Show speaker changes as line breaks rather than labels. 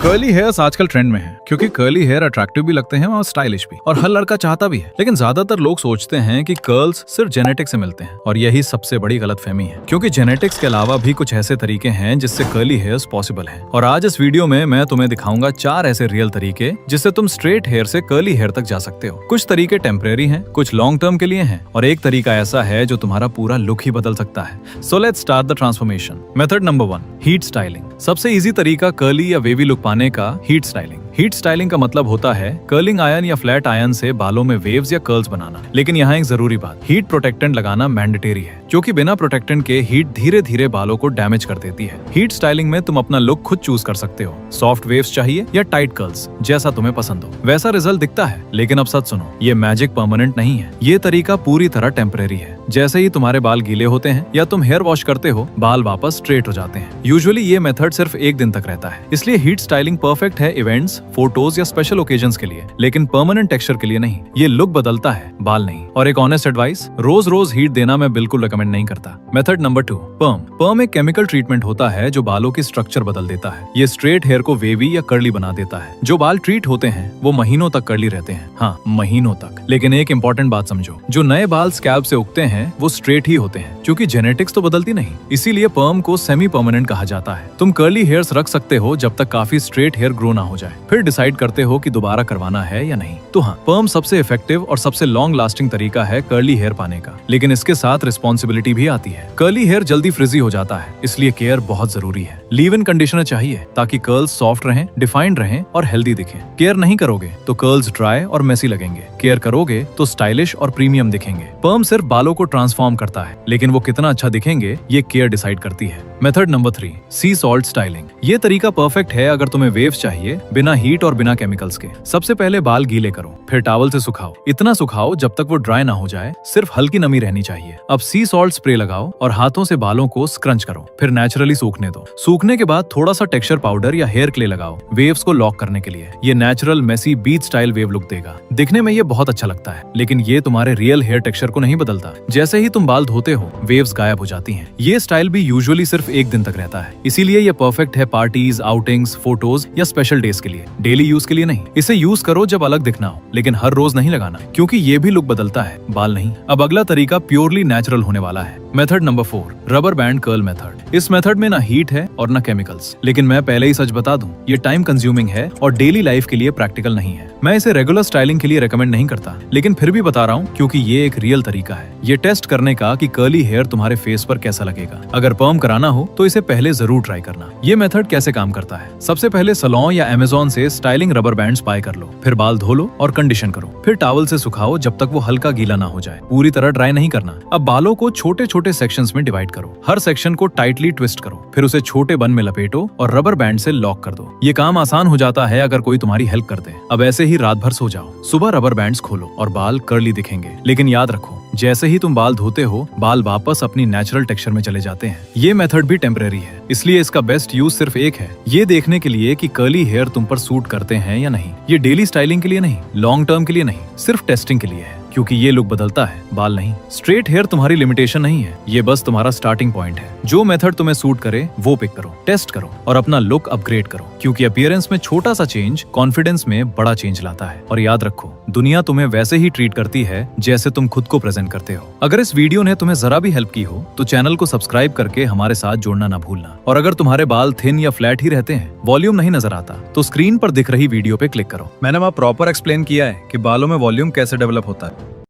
Curly hairs आजकल trend में है क्योंकि कर्ली हेयर अट्रैक्टिव भी लगते हैं और स्टाइलिश भी, और हर लड़का चाहता भी है। लेकिन ज्यादातर लोग सोचते हैं कि कर्ल्स सिर्फ जेनेटिक्स से मिलते हैं, और यही सबसे बड़ी गलतफहमी है, क्योंकि जेनेटिक्स के अलावा भी कुछ ऐसे तरीके हैं जिससे कर्ली हेयर्स पॉसिबल हैं। और आज इस वीडियो में मैं तुम्हें दिखाऊंगा 4 ऐसे रियल तरीके जिससे तुम स्ट्रेट हेयर से कर्ली हेयर तक जा सकते हो। कुछ तरीके टेम्परेरी हैं, कुछ लॉन्ग टर्म के लिए हैं, और एक तरीका ऐसा है जो तुम्हारा पूरा लुक ही बदल सकता है। So let's start the transformation. Method number 1, heat styling. सबसे इजी तरीका कर्ली या वेवी लुक पाने का हीट स्टाइलिंग। हीट स्टाइलिंग का मतलब होता है कर्लिंग आयरन या फ्लैट आयरन से बालों में वेव्स या कर्ल्स बनाना। लेकिन यहाँ एक जरूरी बात, हीट प्रोटेक्टेंट लगाना मैंडेटरी है, क्योंकि बिना प्रोटेक्टेंट के हीट धीरे धीरे बालों को डैमेज कर देती है। हीट स्टाइलिंग में तुम अपना लुक खुद चूज कर सकते हो, सॉफ्ट वेव्स चाहिए या टाइट कर्ल्स, जैसा तुम्हें पसंद हो वैसा रिजल्ट दिखता है। लेकिन अब सच सुनो, ये मैजिक परमानेंट नहीं है, ये तरीका पूरी तरह टेम्परेरी है। जैसे ही तुम्हारे बाल गीले होते हैं या तुम हेयर वॉश करते हो, बाल वापस स्ट्रेट हो जाते हैं। यूजुअली ये मेथड सिर्फ 1 दिन तक रहता है, इसलिए हीट स्टाइलिंग परफेक्ट है इवेंट्स, फोटोज या स्पेशल ओकेजन्स के लिए, लेकिन परमानेंट टेक्सचर के लिए नहीं। ये लुक बदलता है, बाल नहीं। और एक ऑनेस्ट एडवाइस, रोज रोज हीट देना मैं बिल्कुल रिकमेंड नहीं करता। Method number 2, पर्म। पर्म एक केमिकल ट्रीटमेंट होता है जो बालों की स्ट्रक्चर बदल देता है। ये स्ट्रेट हेयर को वेवी या कर्ली बना देता है। जो बाल ट्रीट होते हैं वो महीनों तक कर्ली रहते हैं, हाँ महीनों तक। लेकिन एक इंपॉर्टेंट बात समझो, जो नए बाल स्कैल्प से उगते हैं वो स्ट्रेट ही होते हैं, क्योंकि जेनेटिक्स तो बदलती नहीं। इसीलिए पर्म को सेमी परमानेंट कहा जाता है। तुम कर्ली हेयर्स रख सकते हो जब तक काफी स्ट्रेट हेयर ग्रो ना हो जाए, फिर डिसाइड करते हो कि दोबारा करवाना है या नहीं। तो हाँ, पर्म सबसे इफेक्टिव और सबसे लॉन्ग लास्टिंग तरीका है कर्ली हेयर पाने का, लेकिन इसके साथ रिस्पॉन्सिबिलिटी भी आती है। कर्ली हेयर जल्दी फ्रिजी हो जाता है, इसलिए केयर बहुत जरूरी है। लीव इन कंडीशनर चाहिए ताकि कर्ल्स सॉफ्ट रहें, डिफाइंड रहें और हेल्दी दिखें। केयर नहीं करोगे तो कर्ल्स ड्राई और मेसी लगेंगे, केयर करोगे तो स्टाइलिश और प्रीमियम दिखेंगे। पर्म सिर्फ बालों को ट्रांसफॉर्म करता है, लेकिन वो कितना अच्छा दिखेंगे ये केयर डिसाइड करती है। मेथड नंबर 3, सी सॉल्ट स्टाइलिंग। ये तरीका परफेक्ट है अगर तुम्हें वेव्स चाहिए, बिना हीट और बिना केमिकल्स के। सबसे पहले बाल गीले करो, फिर टॉवल से सुखाओ। इतना सुखाओ जब तक वो ड्राई ना हो जाए, सिर्फ हल्की नमी रहनी चाहिए। अब सी सॉल्ट स्प्रे लगाओ और हाथों से बालों को स्क्रंच करो, फिर नेचुरली सूखने दो। सूखने के बाद थोड़ा सा टेक्सचर पाउडर या हेयर क्ले लगाओ वेव्स को लॉक करने के लिए। ये नेचुरल मेसी बीच स्टाइल वेव लुक देगा। दिखने में ये बहुत अच्छा लगता है, लेकिन ये तुम्हारे रियल हेयर टेक्सचर को नहीं बदलता। जैसे ही तुम बाल धोते हो, वेव्स गायब हो जाती हैं। ये स्टाइल भी यूजुअली सिर्फ 1 दिन तक रहता है, इसीलिए ये परफेक्ट है पार्टीज, आउटिंग्स, फोटोज या स्पेशल डेज के लिए, डेली यूज के लिए नहीं। इसे यूज करो जब अलग दिखना हो, लेकिन हर रोज नहीं लगाना, क्योंकि ये भी लुक बदलता है, बाल नहीं। अब अगला तरीका प्योरली नेचुरल होने वाला है। Method number 4, rubber band curl method. इस मेथड में ना हीट है और ना केमिकल्स, लेकिन मैं पहले ही सच बता दूं, ये टाइम कंज्यूमिंग है और डेली लाइफ के लिए प्रैक्टिकल नहीं है। मैं इसे रेगुलर स्टाइलिंग के लिए रेकमेंड नहीं करता, लेकिन फिर भी बता रहा हूँ क्योंकि ये एक रियल तरीका है। ये टेस्ट करने का कि कर्ली हेयर तुम्हारे फेस पर कैसा लगेगा। अगर पर्म कराना हो तो इसे पहले जरूर ट्राई करना। ये मेथड कैसे काम करता है? सबसे पहले सलोन या अमेज़न से स्टाइलिंग रबर बैंड्स बाय कर लो, फिर बाल धो लो और कंडीशन करो, फिर टॉवल से सुखाओ जब तक वो हल्का गीला ना हो जाए। पूरी तरह ड्राई नहीं करना। अब बालों को छोटे छोटे सेक्शंस में डिवाइड करो, हर सेक्शन को टाइटली ट्विस्ट करो, फिर उसे छोटे बन में लपेटो और रबर बैंड से लॉक कर दो। ये काम आसान हो जाता है अगर कोई तुम्हारी हेल्प कर दे। अब ऐसे ही रात भर सो जाओ, सुबह रबर बैंड्स खोलो और बाल कर्ली दिखेंगे। लेकिन याद रखो, जैसे ही तुम बाल धोते हो, बाल वापस अपनी नेचुरल टेक्सचर में चले जाते हैं। ये मेथड भी टेम्परेरी है, इसलिए इसका बेस्ट यूज सिर्फ एक है, ये देखने के लिए कि कर्ली हेयर तुम पर सूट करते हैं या नहीं। ये डेली स्टाइलिंग के लिए नहीं, लॉन्ग टर्म के लिए नहीं, सिर्फ टेस्टिंग के लिए है, क्योंकि ये लुक बदलता है, बाल नहीं। स्ट्रेट हेयर तुम्हारी लिमिटेशन नहीं है, ये बस तुम्हारा स्टार्टिंग पॉइंट है। जो मेथड तुम्हें सूट करे वो पिक करो, टेस्ट करो और अपना लुक अपग्रेड करो, क्योंकि अपीयरेंस में छोटा सा चेंज कॉन्फिडेंस में बड़ा चेंज लाता है। और याद रखो, दुनिया तुम्हें वैसे ही ट्रीट करती है जैसे तुम खुद को प्रेजेंट करते हो। अगर इस वीडियो ने तुम्हें जरा भी हेल्प की हो तो चैनल को सब्सक्राइब करके हमारे साथ जुड़ना ना भूलना। और अगर तुम्हारे बाल थिन या फ्लैट ही रहते हैं, वॉल्यूम नहीं नजर आता, तो स्क्रीन पर दिख रही वीडियो पे क्लिक करो।
मैंने वहाँ प्रॉपर एक्सप्लेन किया है कि बालों में वॉल्यूम कैसे डेवलप होता है।